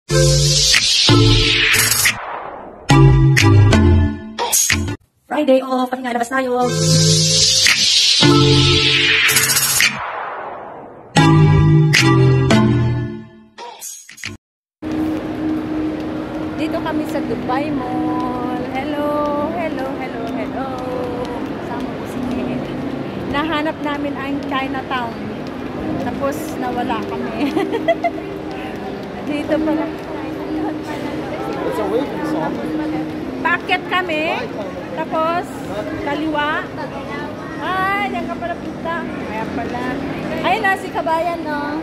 Friday off, pati nga labas tayo. Dito kami sa Dubai Mall. Hello, hello, hello, hello. Sama ko si Nene. Nahanap namin ang Chinatown. Tapos nawala kami. Dito pala. Paket kami. Tapos kaliwa. Ay, yan ka pala punta. Kaya pala. Ay, nasi Kabayan, no?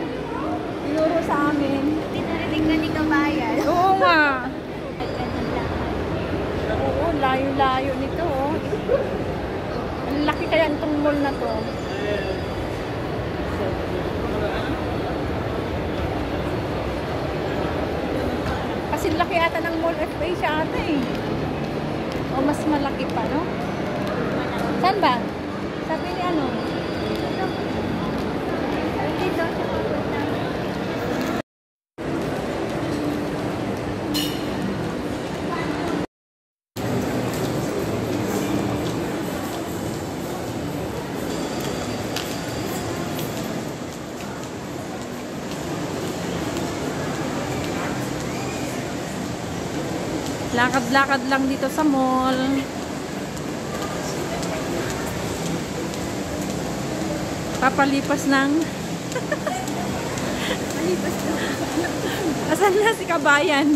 Tinuro sa amin. Tinarinig na ni Kabayan. Oo nga. Oo, layo-layo nito. Oh. Ang laki kaya itong mall na to. Kasi laki ata ng Mall of Asia ata eh. O mas malaki pa, no? Saan ba? Sabi ni ano? Dito. Lakad-lakad lang dito sa mall. Papalipas ng Malipas na. asan na si Kabayan?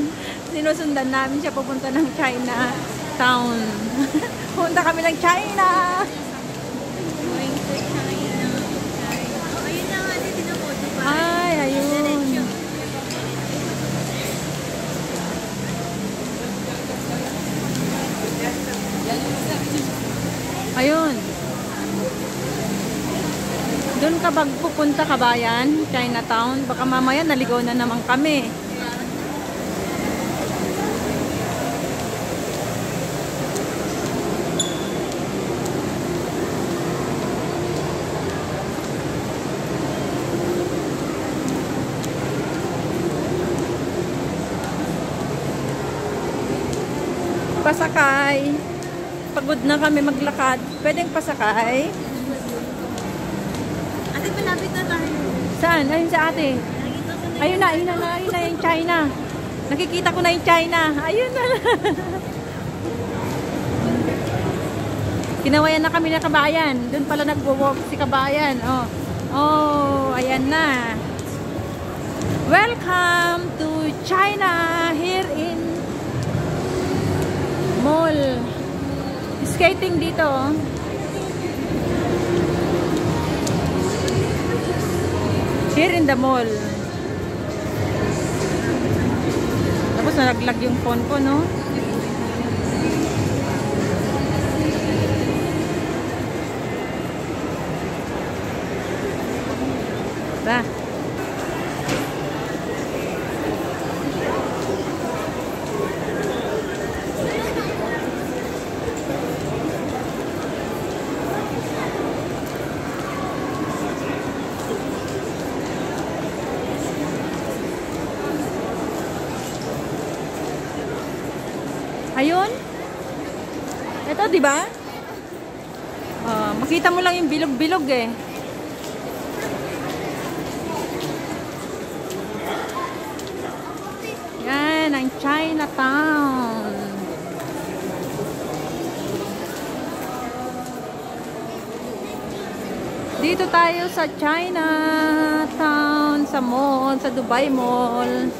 Sinusundan namin siya pupunta ng Chinatown. Punta kami ng China. Going to China. Oh, ayun na nga. Dito po. Ay, ayun. Ayun. Doon ka bag pupunta, Kabayan? Chinatown? Baka mamaya naligaw na naman kami. Pasakay. Pagod na kami maglakad. Pwedeng pasakay? Ate, malapit na tayo. Saan? Ayun sa ate. Nakita ko na. Ayun na yung China. Nakikita ko na yung China. Ayun na. Kinawayan na kami na Kabayan. Doon pala nagwo-walk si Kabayan. Oh. Oh, ayan na. Welcome to China here in mall. Skating dito. Here in the mall. Tapos nalaglag yung phone ko, no? Ba? Ayun. Ito, di ba? Makita mo lang yung bilog-bilog eh. Yan, ang Chinatown. Dito tayo sa Chinatown, sa mall, sa Dubai Mall.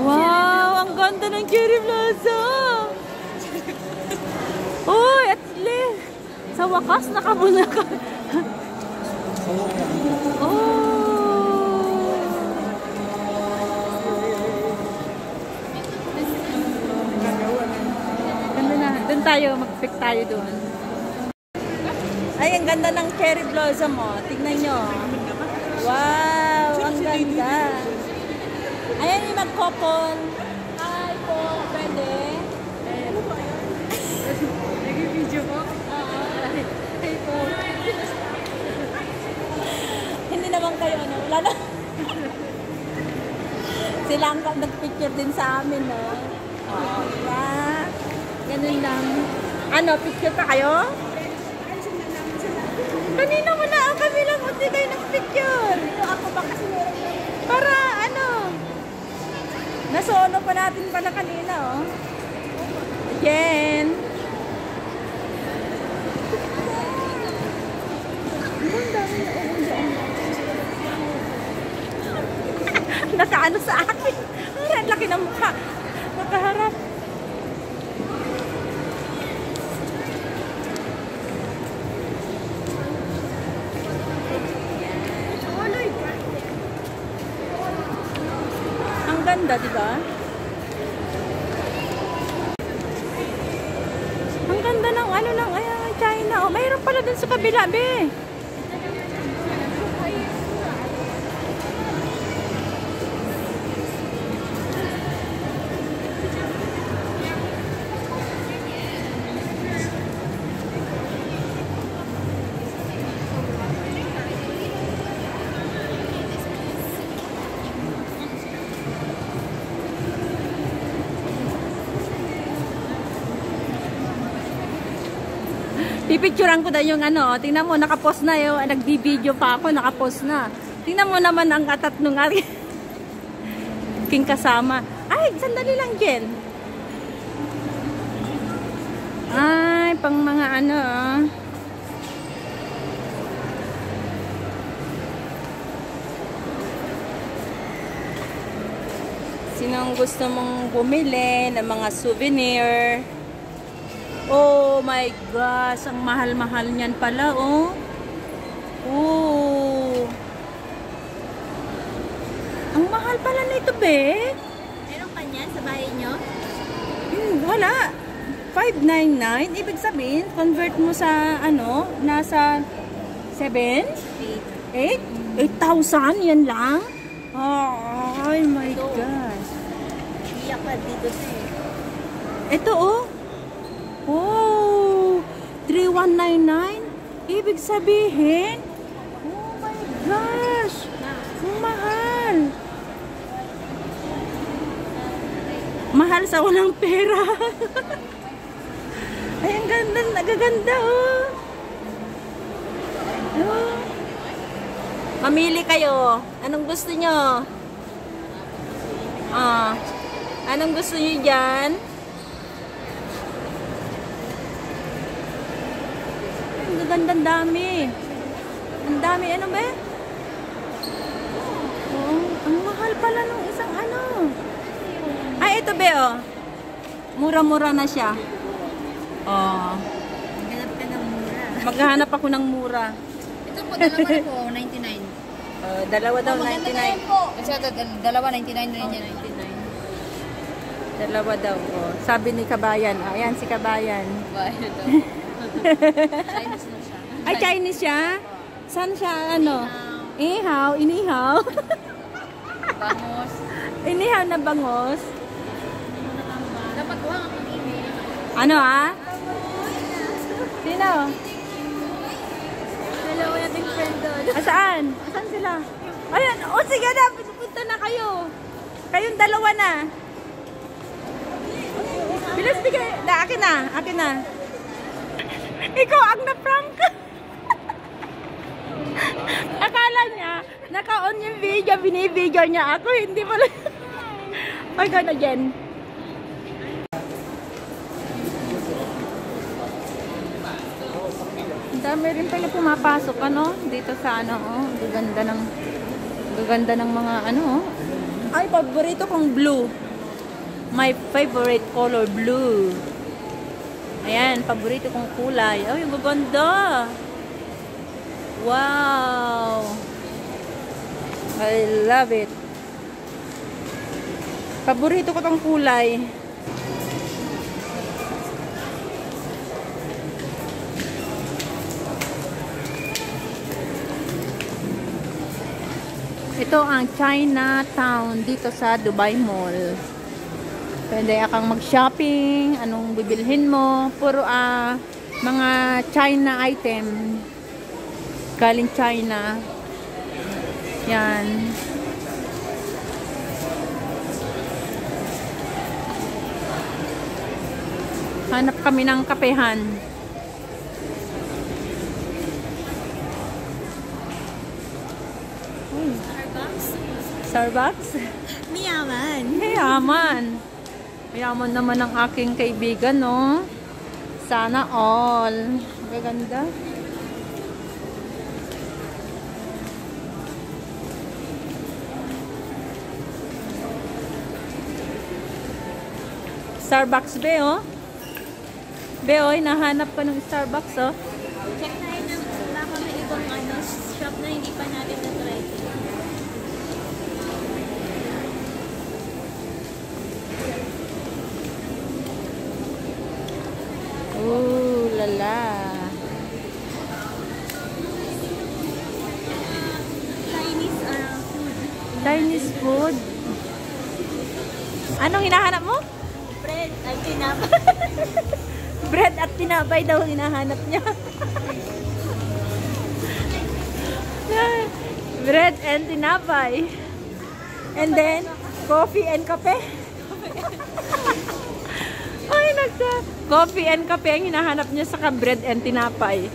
Wow, ang ganda ng Cherry Plaza. Uy, at least sa wakas nakabuna ka. Oh. Ganda na. Doon tayo, mag-pick tayo doon. Ay, ang ganda ng Cherry Blossom mo. Tignan nyo. Wow, ang ganda. Ayan yung mag-couple. Hi po, pwede? Nag-video po? Oo. lang nagpicture din sa amin, no? Oh, diba? Ganun lang. Ano, picture pa kayo? Kanina wala kami lang hindi kayo nagpicture. Ako ba kasi meron na Para ano? Nasolo pa natin pala kanina, oh. Again. Nakaano sa akin. Ang laki ng mukha. Nakaharap. Ang ganda, di ba? Ang ganda ng ano lang, ayan, China. Oh, mayroon pala dun sa kabila, be. Pipicturean ko na yung ano, tingnan mo, nakapost na yung, nagdi-video pa ako, nakapost na. Tingnan mo naman ang atat nung aking kasama. Ay, sandali lang, Jen. Ay, pang mga ano, ah. Sinong gusto mong bumili ng mga souvenir? Oh my gosh, ang mahal-mahal niyan pala, oh. Oh. Ang mahal pala nito, be. Meron ka niyan sa bahay nyo? Wala. 599, ibig sabihin, convert mo sa, ano, nasa 7? 8? 8,000, yan lang? Oh, my gosh. Iyak ka dito sa Ito, oh. Oh, 3,199? Ibig sabihin, oh my gosh, ang mahal. Mahal sa walang pera. Ay, ang ganda, nagaganda, oh. Oh. Mamili kayo. Anong gusto nyo? Anong gusto nyo dyan? Ang dami. Ang dami, ano ba? Oh, ang mahal pala nung isang ano. Ay, ito be, oh. Mura-mura na siya. Oh. Maghanap ka ng mura. Maghahanap ako ng mura. Ito po, dalawa na po, 99. Dalawa daw, 99. Kasi dalawa, 99 rin yan. 99. Dalawa daw, oh. Sabi ni Kabayan. Ayan si Kabayan. Bahay daw. Chinese na siya. Ay, Chinese siya? Saan siya, ano? Inihaw. Bangos. Inihaw na bangos. Dapat ko ang email. Ano, ah? Sino? Dalawa nating friend doon. Saan? Saan sila? Ayan, o sige na, punta na kayo. Kayong dalawa na. Bilis, bigay. Akin na. Ikaw ang na-prank. Akala niya, naka-on yung video, binibideo niya ako, hindi pala. Ay, gano'n, Jen. Ang dami rin pala pumapasok, ano, dito sa ano, oh. Gaganda ng mga, ano, oh. Ay, paborito kong blue. My favorite color, blue. Ayan, paborito kong kulay. Ay, maganda. Wow. I love it. Paborito ko tong kulay. Ito ang Chinatown dito sa Dubai Mall. Pwede akang mag-shopping, anong bibilhin mo. Puro mga China item. Galing China. Yan. Hanap kami ng kapehan. Starbucks. Starbucks? Miyaman. Mayaman. Mayaman naman ang aking kaibigan, no? Sana all. Magaganda. Starbucks, be, oh. Be, oh, hinahanap ko ng Starbucks, oh. Check tayo ng baka may ibang ano, shop na hindi pa natin na-try. Ooh, lala. Chinese food. Chinese food. Anong hinahanap mo? Bread. Ay, tinapa. Bread at tinapay daw ang hinahanap niya. Bread and tinapay. And then, coffee and kape. Ay, coffee and kape ang hinahanap niya sa bread and tinapay.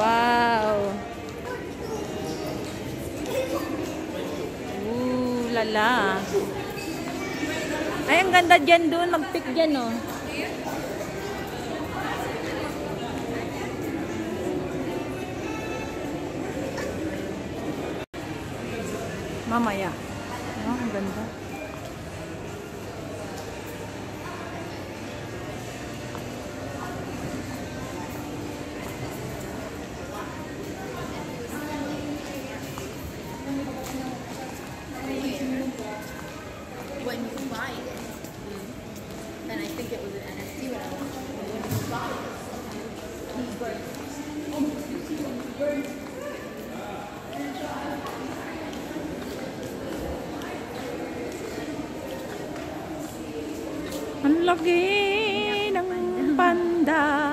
Wow. Ooh, lala. Ay, ang ganda dyan doon. Mag-pick dyan, oh. Mamaya. Oh, ang ganda. When you buy it, then I think it was an NFT when I watched it. When you buy it, Ang laki ng panda.